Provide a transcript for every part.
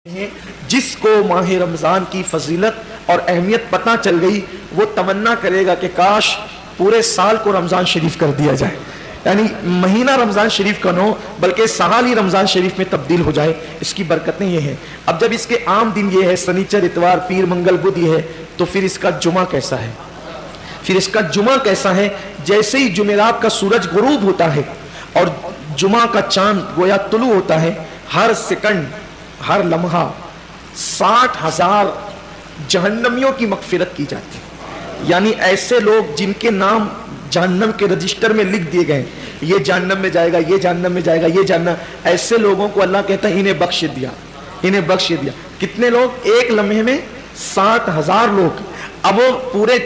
ہیں جس کو ماہ رمضان کی فضیلت اور اہمیت پتہ چل گئی وہ تمنا کرے گا کہ کاش پورے سال کو رمضان شریف کر دیا جائے، یعنی مہینہ رمضان شریف کا نہ ہو بلکہ سال ہی رمضان شریف میں تبدیل ہو جائے۔ اس کی برکتیں یہ ہیں۔ اب جب اس کے عام دن یہ ہے سنیچر اتوار پیر منگل بدھ یہ ہے، تو پھر اس کا جمعہ کیسا ہے؟ پھر اس کا جمعہ کیسا ہے؟ جیسے ہی جمعرات کا سورج غروب ہوتا ہے اور جمعہ کا چاند گویا طلوع ہوتا ہے، ہر سیکنڈ ہر لمحہ 60,000 جہنمیوں کی مغفرت کی جاتی ہے۔ یعنی ایسے لوگ جن کے نام جہنم کے رجسٹر میں لکھ دیے گئے، یہ جہنم میں جائے گا، یہ جہنم میں جائے گا، یہ جہنم، ایسے لوگوں کو اللہ کہتا ہے انہیں بخش دیا، انہیں بخش دیا۔ کتنے لوگ؟ ایک لمحے میں 60,000 لوگ۔ اب وہ پورے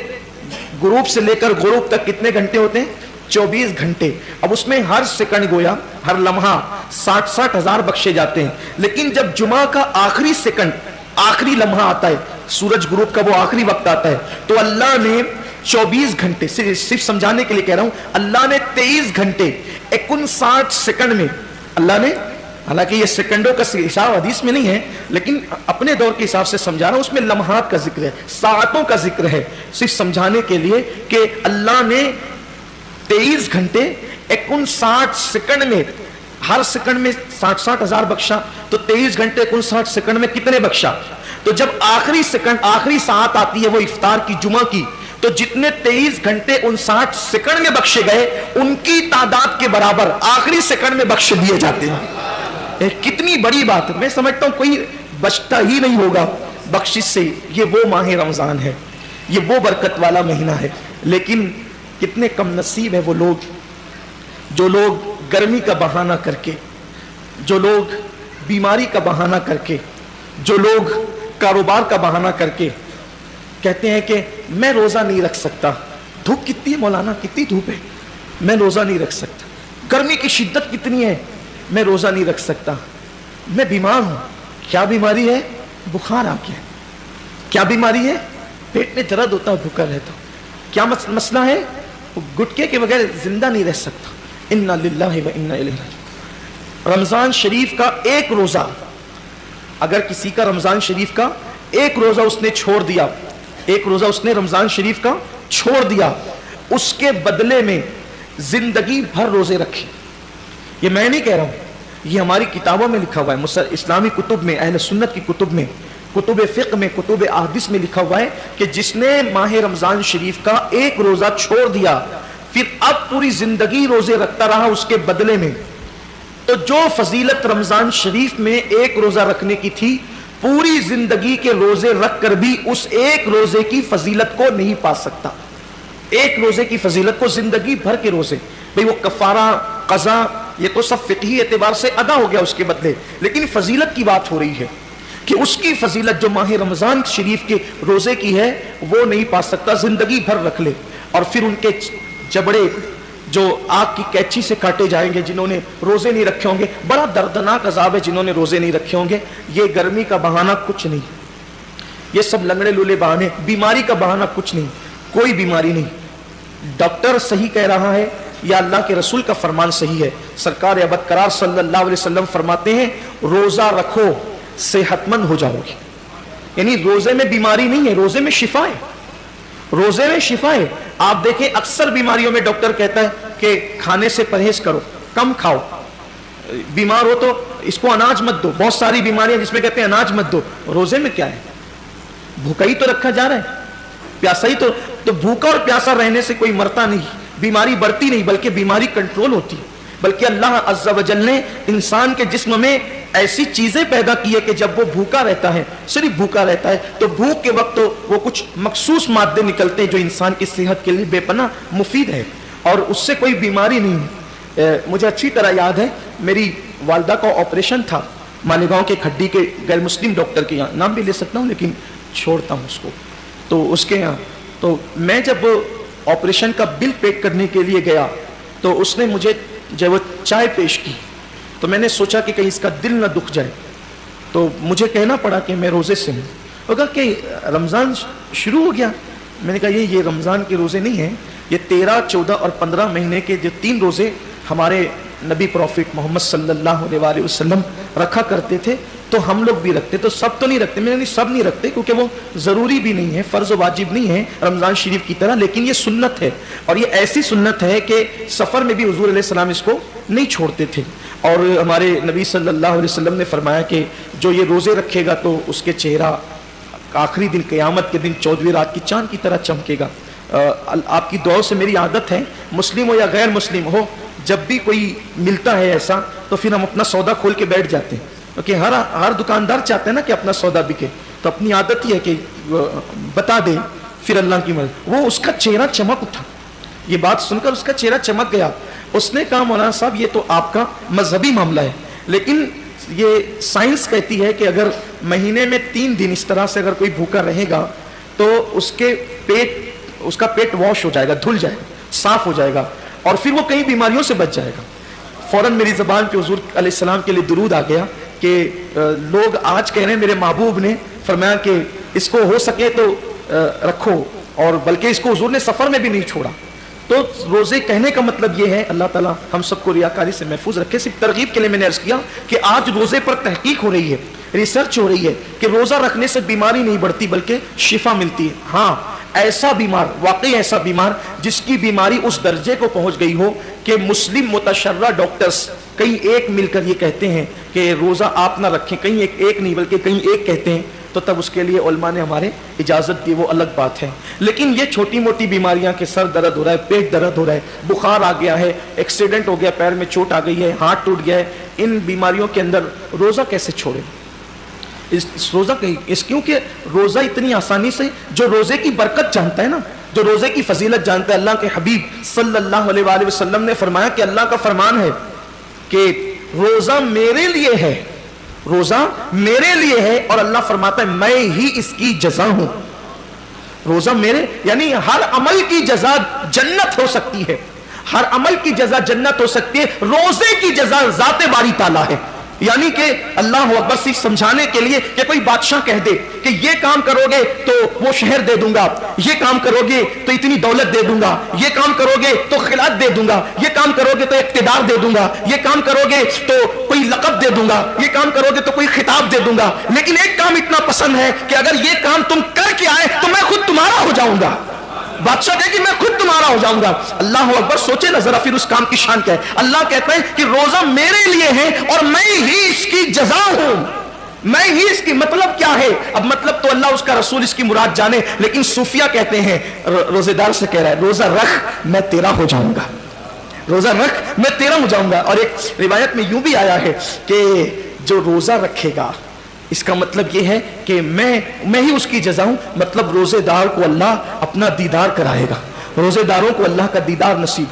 غروب سے لے کر غروب تک کتنے گھنٹے ہوتے ہیں؟ 24 گھنٹے۔ اب اس میں ہر سیکنڈ گویا ہر لمحہ 60,000 بخشے جاتے ہیں۔ لیکن جب جمعہ کا آخری سیکنڈ آخری لمحہ آتا ہے، سورج غروب کا وہ آخری وقت آتا ہے، تو اللہ نے 24 گھنٹے، صرف سمجھانے کے لیے کہہ رہا ہوں، اللہ نے 23 گھنٹے 59 سیکنڈ میں، اللہ نے، حالانکہ یہ سیکنڈوں کا حساب حدیث میں نہیں ہے لیکن اپنے دور کے حساب سے سمجھا رہا ہوں، اس میں لمحات کا ذکر ہے، ساعتوں کا ذکر ہے، صرف سمجھانے کے لیے کہ اللہ نے 23 گھنٹے 59 سیکنڈ میں، ہر سیکنڈ میں 60,000 بخشا، تو 23 گھنٹے 59 سیکنڈ میں کتنے بخشا؟ تو جب آخری سیکنڈ آخری ساعت آتی ہے وہ افطار کی جمعہ کی، تو جتنے 23 گھنٹے 59 سیکنڈ میں بخشے گئے ان کی تعداد کے برابر آخری سیکنڈ میں بخش دیے جاتے ہیں۔ کتنی بڑی بات ہے۔ میں سمجھتا ہوں کوئی بچتا ہی نہیں ہوگا بخشش سے۔ یہ وہ ماہ رمضان ہے، یہ وہ برکت والا مہینہ ہے۔ لیکن کتنے کم نصیب ہیں وہ لوگ، جو لوگ گرمی کا بہانہ کر کے، جو لوگ بیماری کا بہانہ کر کے، جو لوگ کاروبار کا بہانہ کر کے کہتے ہیں کہ میں روزہ نہیں رکھ سکتا، دھوپ کتنی ہے مولانا، کتنی دھوپ ہے، میں روزہ نہیں رکھ سکتا، گرمی کی شدت کتنی ہے، میں روزہ نہیں رکھ سکتا، میں بیمار ہوں۔ کیا بیماری ہے؟ بخار آ گیا۔ کیا بیماری ہے؟ پیٹ میں درد ہوتا ہے بھوکا رہتا ہوں۔ کیا مسئلہ ہے؟ گٹکے کے بغیر زندہ نہیں رہ سکتا۔ انا للہ و انا الیہ راجعون۔ رمضان شریف کا ایک روزہ، اگر کسی کا رمضان شریف کا ایک روزہ اس نے چھوڑ دیا، ایک روزہ اس نے رمضان شریف کا چھوڑ دیا، اس کے بدلے میں زندگی بھر روزے رکھے۔ یہ میں نہیں کہہ رہا ہوں، یہ ہماری کتابوں میں لکھا ہوا ہے، اسلامی کتب میں، اہل سنت کی کتب میں، کتب فقہ میں، کتب احادیث میں لکھا ہوا ہے کہ جس نے ماہ رمضان شریف کا ایک روزہ چھوڑ دیا پھر اب پوری زندگی روزے رکھتا رہا اس کے بدلے میں، تو جو فضیلت رمضان شریف میں ایک روزہ رکھنے کی تھی، پوری زندگی کے روزے رکھ کر بھی اس ایک روزے کی فضیلت کو نہیں پا سکتا۔ ایک روزے کی فضیلت کو زندگی بھر کے روزے، بھئی وہ کفارہ قضا یہ تو سب فقہی اعتبار سے ادا ہو گیا اس کے بدلے، لیکن فضیلت کی بات ہو رہی ہے کہ اس کی فضیلت جو ماہ رمضان شریف کے روزے کی ہے وہ نہیں پا سکتا، زندگی بھر رکھ لے۔ اور پھر ان کے جبڑے جو آگ کی کیچی سے کاٹے جائیں گے جنہوں نے روزے نہیں رکھے ہوں گے۔ بڑا دردناک عذاب ہے جنہوں نے روزے نہیں رکھے ہوں گے۔ یہ گرمی کا بہانہ کچھ نہیں، یہ سب لنگڑے لولے بہانے، بیماری کا بہانہ کچھ نہیں، کوئی بیماری نہیں۔ ڈاکٹر صحیح کہہ رہا ہے یا اللہ کے رسول کا فرمان صحیح ہے؟ سرکار ابد قرار صلی اللہ علیہ وسلم فرماتے ہیں روزہ رکھو صحت مند ہو جاؤ گی۔ یعنی روزے میں بیماری نہیں ہے، روزے میں شفا ہے، روزے میں شفا ہے۔ آپ دیکھیں اکثر بیماریوں میں ڈاکٹر کہتا ہے کہ کھانے سے پرہیز کرو، کم کھاؤ، بیمار ہو تو اس کو اناج مت دو، بہت ساری بیماریاں جس میں کہتے ہیں اناج مت دو۔ روزے میں کیا ہے؟ بھوکا ہی تو رکھا جا رہا ہے، پیاسا ہی تو بھوکا اور پیاسا رہنے سے کوئی مرتا نہیں، بیماری بڑھتی نہیں بلکہ بیماری کنٹرول ہوتی ہے۔ بلکہ اللہ عز و جل نے انسان کے جسم میں ایسی چیزیں پیدا کی ہے کہ جب وہ بھوکا رہتا ہے، صرف بھوکا رہتا ہے، تو بھوک کے وقت تو وہ کچھ مخصوص مادے نکلتے ہیں جو انسان کی صحت کے لیے بے پناہ مفید ہے اور اس سے کوئی بیماری نہیں۔ مجھے اچھی طرح یاد ہے میری والدہ کا آپریشن تھا مالیگاؤں کے کھڈی کے غیر مسلم ڈاکٹر کے یہاں، نام بھی لے سکتا ہوں لیکن چھوڑتا ہوں اس کو، تو اس کے یہاں تو میں جب آپریشن کا بل پے کرنے کے لیے گیا تو اس نے مجھے جب وہ چائے پیش کی تو میں نے سوچا کہ کہیں اس کا دل نہ دکھ جائے، تو مجھے کہنا پڑا کہ میں روزے سے ہوں۔ وہ کہا کہ رمضان شروع ہو گیا۔ میں نے کہا یہ رمضان کے روزے نہیں ہیں، یہ 13، 14 اور 15 مہینے کے جو 3 روزے ہمارے نبی پروفٹ محمد صلی اللہ علیہ وسلم رکھا کرتے تھے، تو ہم لوگ بھی رکھتے, تو سب تو نہیں رکھتے, میں نہیں سب نہیں رکھتے کیونکہ وہ ضروری بھی نہیں ہے, فرض و واجب نہیں ہے رمضان شریف کی طرح, لیکن یہ سنت ہے, اور یہ ایسی سنت ہے کہ سفر میں بھی حضور علیہ السلام اس کو نہیں چھوڑتے تھے. اور ہمارے نبی صلی اللہ علیہ وسلم نے فرمایا کہ جو یہ روزے رکھے گا تو اس کے چہرہ آخری دن قیامت کے دن 14ویں رات کی چاند کی طرح چمکے گا. آپ کی دعاؤں سے میری عادت ہے, مسلم ہو یا غیر مسلم ہو, جب بھی کوئی ملتا ہے ایسا تو پھر ہم اپنا سودا کھول کے بیٹھ جاتے ہیں, کیونکہ ہر دکاندار چاہتے ہیں نا کہ اپنا سودا بکے, تو اپنی عادت ہی ہے کہ بتا دے, پھر اللہ کی مدد. وہ اس کا چہرہ چمک اٹھا, یہ بات سن کر اس کا چہرہ چمک گیا. اس نے کہا مولانا صاحب یہ تو آپ کا مذہبی معاملہ ہے, لیکن یہ سائنس کہتی ہے کہ اگر مہینے میں 3 دن اس طرح سے اگر کوئی بھوکا رہے گا تو اس کا پیٹ واش ہو جائے گا, دھل جائے گا, صاف ہو جائے گا, اور پھر وہ کئی بیماریوں سے بچ جائے گا. فوراً میری زبان پہ حضور علیہ السلام کے لیے درود آ گیا کہ لوگ آج کہہ رہے ہیں میرے محبوب نے فرمایا کہ اس کو ہو سکے تو رکھو, اور بلکہ اس کو حضور نے سفر میں بھی نہیں چھوڑا. تو روزے کہنے کا مطلب یہ ہے, اللہ تعالیٰ ہم سب کو ریاکاری سے محفوظ رکھے. صرف ترغیب کے لیے میں نے عرض کیا کہ آج روزے پر تحقیق ہو رہی ہے, ریسرچ ہو رہی ہے کہ روزہ رکھنے سے بیماری نہیں بڑھتی بلکہ شفا ملتی ہے. ہاں ایسا بیمار, واقعی ایسا بیمار جس کی بیماری اس درجے کو پہنچ گئی ہو کہ مسلم متشرع ڈاکٹرز کہیں ایک مل کر یہ کہتے ہیں کہ روزہ آپ نہ رکھیں, کہیں ایک نہیں بلکہ کہیں ایک کہتے ہیں, تو تب اس کے لیے علماء نے ہمارے اجازت دی, وہ الگ بات ہے. لیکن یہ چھوٹی موٹی بیماریاں کہ سر درد ہو رہا ہے, پیٹ درد ہو رہا ہے, بخار آ گیا ہے, ایکسیڈنٹ ہو گیا, پیر میں چوٹ آ گئی ہے, ہاتھ ٹوٹ گیا ہے, ان بیماریوں کے اندر روزہ کیسے چھوڑیں؟ روزہ کیونکہ روزہ اتنی آسانی سے, جو روزے کی برکت جانتا ہے نا, جو روزے کی فضیلت جانتا ہے, اللہ کے حبیب صلی اللہ علیہ وآلہ وسلم نے فرمایا کہ اللہ کا فرمان ہے کہ روزہ میرے لیے ہے, روزہ میرے لیے ہے, اور اللہ فرماتا ہے میں ہی اس کی جزا ہوں. روزہ میرے, یعنی ہر عمل کی جزا جنت ہو سکتی ہے, ہر عمل کی جزا جنت ہو سکتی ہے, روزے کی جزا ذات باری تعالیٰ ہے. یعنی کہ اللہ اکبر صرف سمجھانے کے لیے کہ کوئی بادشاہ کہہ دے کہ یہ کام کرو گے تو وہ شہر دے دوں گا, یہ کام کرو گے تو اتنی دولت دے دوں گا, یہ کام کرو گے تو خلافت دے دوں گا, یہ کام کرو گے تو اقتدار دے دوں گا, یہ کام کرو گے تو کوئی لقب دے دوں گا, یہ کام کرو گے تو کوئی خطاب دے دوں گا, لیکن ایک کام اتنا پسند ہے کہ اگر یہ کام تم کر کے آئے تو میں خود تمہارا ہو جاؤں گا. بادشاہ کہے کہ میں خود تمہارا ہو جاؤں گا. اللہ اکبر, سوچے نا ذرا پھر اس کام کی شان کیا ہے. اللہ کہتا ہے کہ روزہ میرے لیے ہے اور میں ہی اس کی جزا ہوں, میں ہی اس کی. مطلب کیا ہے؟ اب مطلب تو اللہ اس کا رسول اس کی مراد جانے, لیکن صوفیہ کہتے ہیں, روزے دار سے کہہ رہا ہے روزہ رکھ میں تیرا ہو جاؤں گا, روزہ رکھ میں تیرا ہو جاؤں گا. اور ایک روایت میں یوں بھی آیا ہے کہ جو روزہ رکھے گا اس کا مطلب یہ ہے کہ میں ہی اس کی جزا ہوں. مطلب روزے دار کو اللہ اپنا دیدار کرائے گا, روزے داروں کو اللہ کا دیدار نصیب